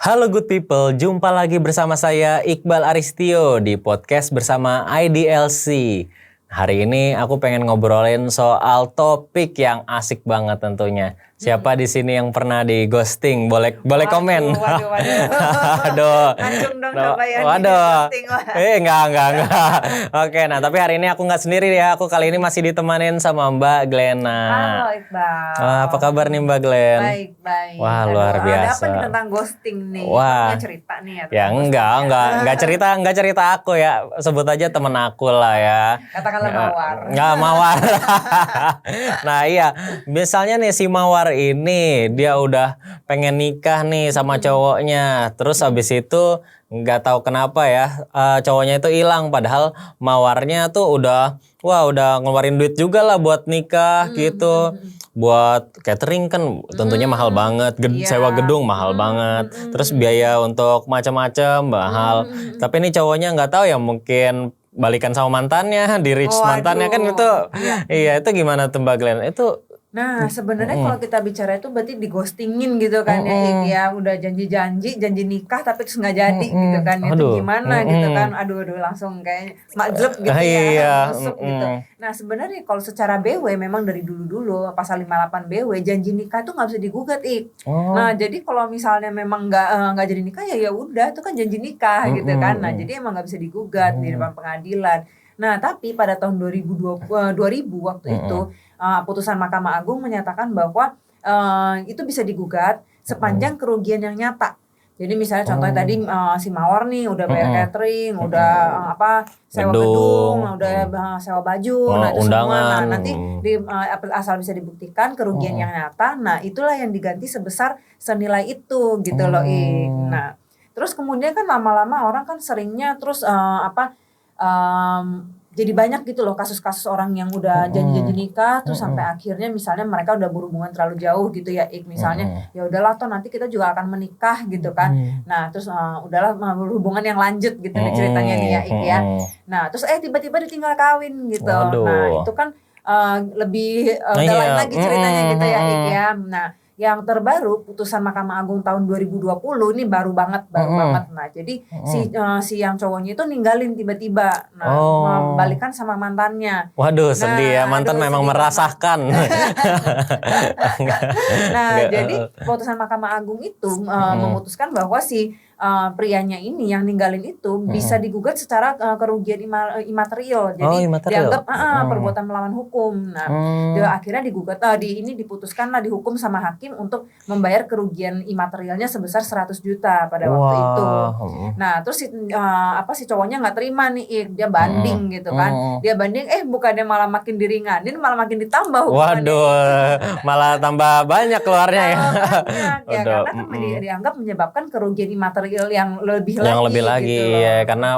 Halo good people, jumpa lagi bersama saya Iqbal Aristio di podcast bersama IDLC. Hari ini aku pengen ngobrolin soal topik yang asik banget tentunya. Siapa di sini yang pernah di ghosting? Boleh komen. Waduh. Aduh. Langsung dong coba ya Waduh. di ghosting. Enggak. Oke, nah tapi hari ini aku nggak sendiri ya. Aku kali ini masih ditemanin sama Mbak Glena. Halo Iqbal. Apa kabar nih Mbak Glen? Baik. Wah, luar biasa. Ada apa nih tentang ghosting nih? Wah. Punya cerita nih ya. Ya enggak cerita aku ya. Sebut aja temen aku lah ya. Katakanlah mawar. Enggak mawar. Nah iya, misalnya nih si mawar ini dia udah pengen nikah nih sama cowoknya. Terus habis itu nggak tahu kenapa ya cowoknya itu hilang, padahal mawarnya tuh udah ngeluarin duit juga lah buat nikah gitu. Buat catering kan tentunya mahal banget, sewa gedung mahal banget, terus biaya untuk macam-macam mahal. Tapi ini cowoknya nggak tahu ya, mungkin balikan sama mantannya, di reach mantannya kan itu. Iya, itu gimana tuh Mbak Glen? Itu Nah sebenarnya kalau kita bicara itu berarti di ghostingin gitu kan ya udah janji nikah tapi terus nggak jadi gitu kan. Itu gimana gitu kan. Aduh langsung kayak makjleb gitu ya, busuk gitu. Nah sebenarnya kalau secara BW memang dari dulu pasal 58 BW janji nikah tuh nggak bisa digugat Nah jadi kalau misalnya memang nggak jadi nikah ya udah itu kan janji nikah gitu kan. Nah jadi emang nggak bisa digugat di depan pengadilan. Nah tapi pada tahun 2000 waktu itu putusan Mahkamah Agung menyatakan bahwa itu bisa digugat sepanjang kerugian yang nyata. Jadi misalnya contohnya tadi si mawar nih udah bayar catering, udah sewa gedung, udah sewa baju, nah itu semua. Nah nanti asal bisa dibuktikan kerugian yang nyata, nah itulah yang diganti sebesar senilai itu gitu loh Nah terus kemudian kan lama-lama orang kan seringnya terus jadi banyak gitu loh kasus-kasus orang yang udah janji-janji nikah terus sampai akhirnya misalnya mereka udah berhubungan terlalu jauh gitu ya misalnya ya udahlah toh nanti kita juga akan menikah gitu kan. Nah terus udahlah berhubungan yang lanjut gitu nih ceritanya nih ya ya. Nah terus tiba-tiba ditinggal kawin gitu. Nah itu kan lebih lain lagi ceritanya gitu ya ya. Nah yang terbaru putusan Mahkamah Agung tahun 2020 ini baru banget. Nah jadi si yang cowoknya itu ninggalin tiba-tiba, balikan sama mantannya. Waduh sedih ya, mantan memang merasakan. Jadi putusan Mahkamah Agung itu memutuskan bahwa si prianya ini yang ninggalin itu bisa digugat secara kerugian imaterial. Jadi dianggap perbuatan melawan hukum. Nah akhirnya digugat diputuskanlah dihukum sama hakim untuk membayar kerugian imaterialnya sebesar 100 juta pada waktu itu. Nah terus si cowoknya nggak terima nih dia banding gitu kan. Dia banding bukannya malah makin diringanin malah makin ditambah hukumannya. Waduh malah tambah banyak keluarnya ya. Karena kan dianggap menyebabkan kerugian imaterial yang lebih lagi gitu ya, karena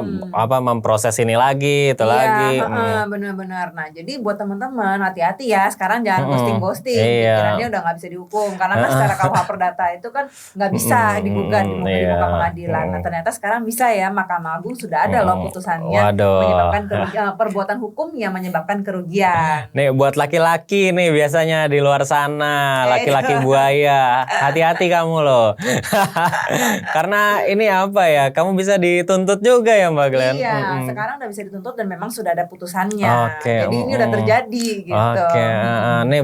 memproses ini lagi itu lagi. Benar-benar. Nah jadi buat teman-teman hati-hati ya, sekarang jangan ghosting. Pikirannya udah nggak bisa dihukum karena kan secara KUH Perdata itu kan nggak bisa digugat di muka pengadilan. Nah ternyata sekarang bisa ya, Mahkamah Agung sudah ada loh putusannya menyebabkan perbuatan hukum yang menyebabkan kerugian. Nih buat laki-laki nih biasanya di luar sana, laki-laki buaya, hati-hati kamu loh. Karena ini kamu bisa dituntut juga ya Mbak Glen. Iya, sekarang udah bisa dituntut dan memang sudah ada putusannya. Jadi ini udah terjadi gitu. Nih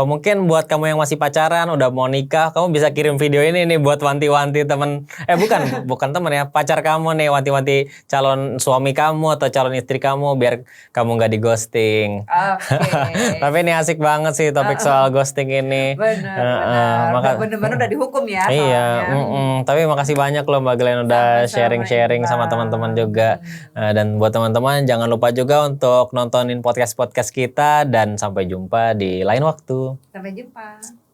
mungkin buat kamu yang masih pacaran udah mau nikah, kamu bisa kirim video ini nih buat wanti-wanti temen bukan temen ya, pacar kamu nih, wanti-wanti calon suami kamu atau calon istri kamu biar kamu nggak di ghosting. Tapi ini asik banget sih topik soal ghosting ini. Bener-bener udah dihukum ya. Iya. Tapi makasih banyak loh Mbak Glen udah sharing-sharing sama teman-teman juga. Dan buat teman-teman jangan lupa juga untuk nontonin podcast-podcast kita dan sampai jumpa di lain waktu. Sampai jumpa.